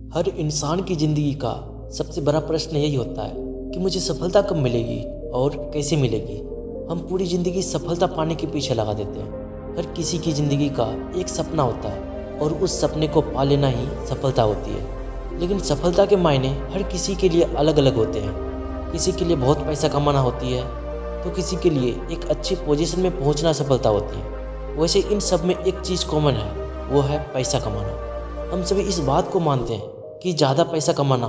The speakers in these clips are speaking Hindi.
हर इंसान की ज़िंदगी का सबसे बड़ा प्रश्न यही होता है कि मुझे सफलता कब मिलेगी और कैसे मिलेगी। हम पूरी ज़िंदगी सफलता पाने के पीछे लगा देते हैं। हर किसी की ज़िंदगी का एक सपना होता है और उस सपने को पा लेना ही सफलता होती है। लेकिन सफलता के मायने हर किसी के लिए अलग अलग होते हैं। किसी के लिए बहुत पैसा कमाना होती है तो किसी के लिए एक अच्छी पोजीशन में पहुंचना सफलता होती है। वैसे इन सब में एक चीज़ कॉमन है, वो है पैसा कमाना। हम सभी इस बात को मानते हैं कि ज़्यादा पैसा कमाना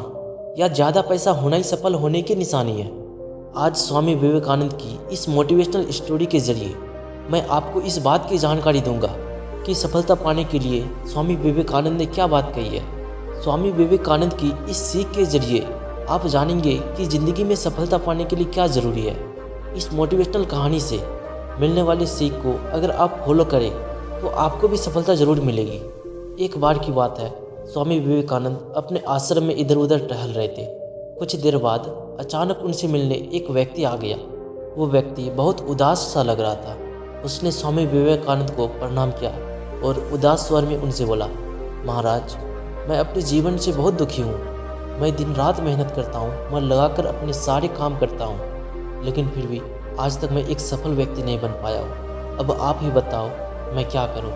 या ज़्यादा पैसा होना ही सफल होने की निशानी है। आज स्वामी विवेकानंद की इस मोटिवेशनल स्टोरी के ज़रिए मैं आपको इस बात की जानकारी दूंगा कि सफलता पाने के लिए स्वामी विवेकानंद ने क्या बात कही है। स्वामी विवेकानंद की इस सीख के ज़रिए आप जानेंगे कि ज़िंदगी में सफलता पाने के लिए क्या ज़रूरी है। इस मोटिवेशनल कहानी से मिलने वाली सीख को अगर आप फॉलो करें तो आपको भी सफलता ज़रूर मिलेगी। एक बार की बात है, स्वामी विवेकानंद अपने आश्रम में इधर उधर टहल रहे थे। कुछ देर बाद अचानक उनसे मिलने एक व्यक्ति आ गया। वो व्यक्ति बहुत उदास सा लग रहा था। उसने स्वामी विवेकानंद को प्रणाम किया और उदास स्वर में उनसे बोला, महाराज, मैं अपने जीवन से बहुत दुखी हूँ। मैं दिन रात मेहनत करता हूँ, मन लगाकर अपने सारे काम करता हूँ, लेकिन फिर भी आज तक मैं एक सफल व्यक्ति नहीं बन पाया हूँ। अब आप ही बताओ मैं क्या करूँ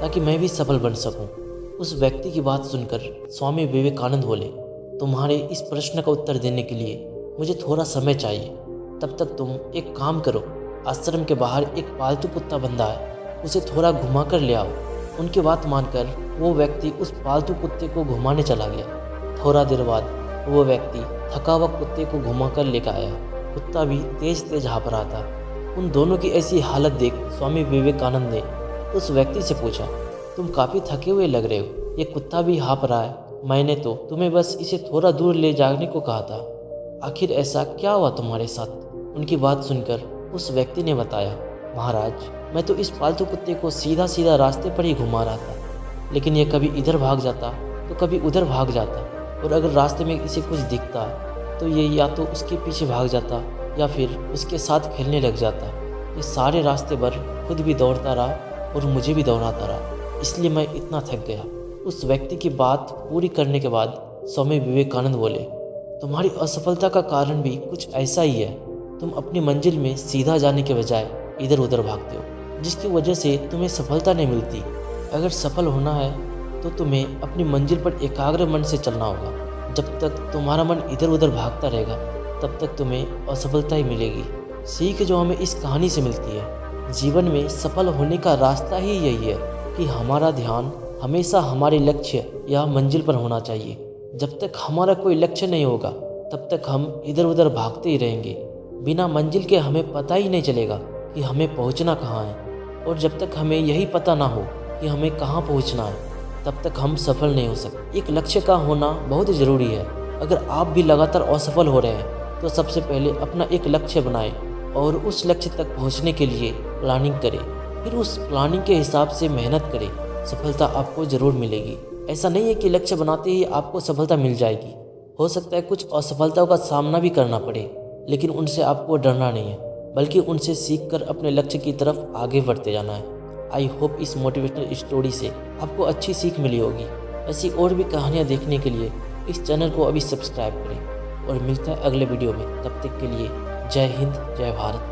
ताकि मैं भी सफल बन सकूँ। उस व्यक्ति की बात सुनकर स्वामी विवेकानंद बोले, तुम्हारे इस प्रश्न का उत्तर देने के लिए मुझे थोड़ा समय चाहिए। तब तक तुम एक काम करो, आश्रम के बाहर एक पालतू कुत्ता बंधा है, उसे थोड़ा घुमा कर ले आओ। उनकी बात मानकर वो व्यक्ति उस पालतू कुत्ते को घुमाने चला गया। थोड़ा देर बाद वो व्यक्ति थका हुआ कुत्ते को घुमा कर लेकर आया। कुत्ता भी तेज तेज हाँफ रहा था। उन दोनों की ऐसी हालत देख स्वामी विवेकानंद ने उस व्यक्ति से पूछा, तुम काफ़ी थके हुए लग रहे हो, ये कुत्ता भी हाँफ रहा है। मैंने तो तुम्हें बस इसे थोड़ा दूर ले जाने को कहा था। आखिर ऐसा क्या हुआ तुम्हारे साथ? उनकी बात सुनकर उस व्यक्ति ने बताया, महाराज, मैं तो इस पालतू कुत्ते को सीधा सीधा रास्ते पर ही घुमा रहा था, लेकिन ये कभी इधर भाग जाता तो कभी उधर भाग जाता, और अगर रास्ते में इसे कुछ दिखता तो ये या तो उसके पीछे भाग जाता या फिर उसके साथ खेलने लग जाता। ये सारे रास्ते भर खुद भी दौड़ता रहा और मुझे भी दौड़ाता रहा, इसलिए मैं इतना थक गया। उस व्यक्ति की बात पूरी करने के बाद स्वामी विवेकानंद बोले, तुम्हारी असफलता का कारण भी कुछ ऐसा ही है। तुम अपनी मंजिल में सीधा जाने के बजाय इधर उधर भागते हो, जिसकी वजह से तुम्हें सफलता नहीं मिलती। अगर सफल होना है तो तुम्हें अपनी मंजिल पर एकाग्र मन से चलना होगा। जब तक तुम्हारा मन इधर उधर भागता रहेगा तब तक तुम्हें असफलता ही मिलेगी। सीख जो हमें इस कहानी से मिलती है, जीवन में सफल होने का रास्ता ही यही है कि हमारा ध्यान हमेशा हमारे लक्ष्य या मंजिल पर होना चाहिए। जब तक हमारा कोई लक्ष्य नहीं होगा तब तक हम इधर उधर भागते ही रहेंगे। बिना मंजिल के हमें पता ही नहीं चलेगा कि हमें पहुंचना कहाँ है, और जब तक हमें यही पता ना हो कि हमें कहाँ पहुंचना है तब तक हम सफल नहीं हो सकते। एक लक्ष्य का होना बहुत ज़रूरी है। अगर आप भी लगातार असफल हो रहे हैं तो सबसे पहले अपना एक लक्ष्य बनाएं और उस लक्ष्य तक पहुँचने के लिए प्लानिंग करें। फिर उस प्लानिंग के हिसाब से मेहनत करें। सफलता आपको ज़रूर मिलेगी। ऐसा नहीं है कि लक्ष्य बनाते ही आपको सफलता मिल जाएगी। हो सकता है कुछ असफलताओं का सामना भी करना पड़े, लेकिन उनसे आपको डरना नहीं है, बल्कि उनसे सीखकर अपने लक्ष्य की तरफ आगे बढ़ते जाना है। आई होप इस मोटिवेशनल स्टोरी से आपको अच्छी सीख मिली होगी। ऐसी और भी कहानियाँ देखने के लिए इस चैनल को अभी सब्सक्राइब करें, और मिलता है अगले वीडियो में। तब तक के लिए जय हिंद, जय भारत।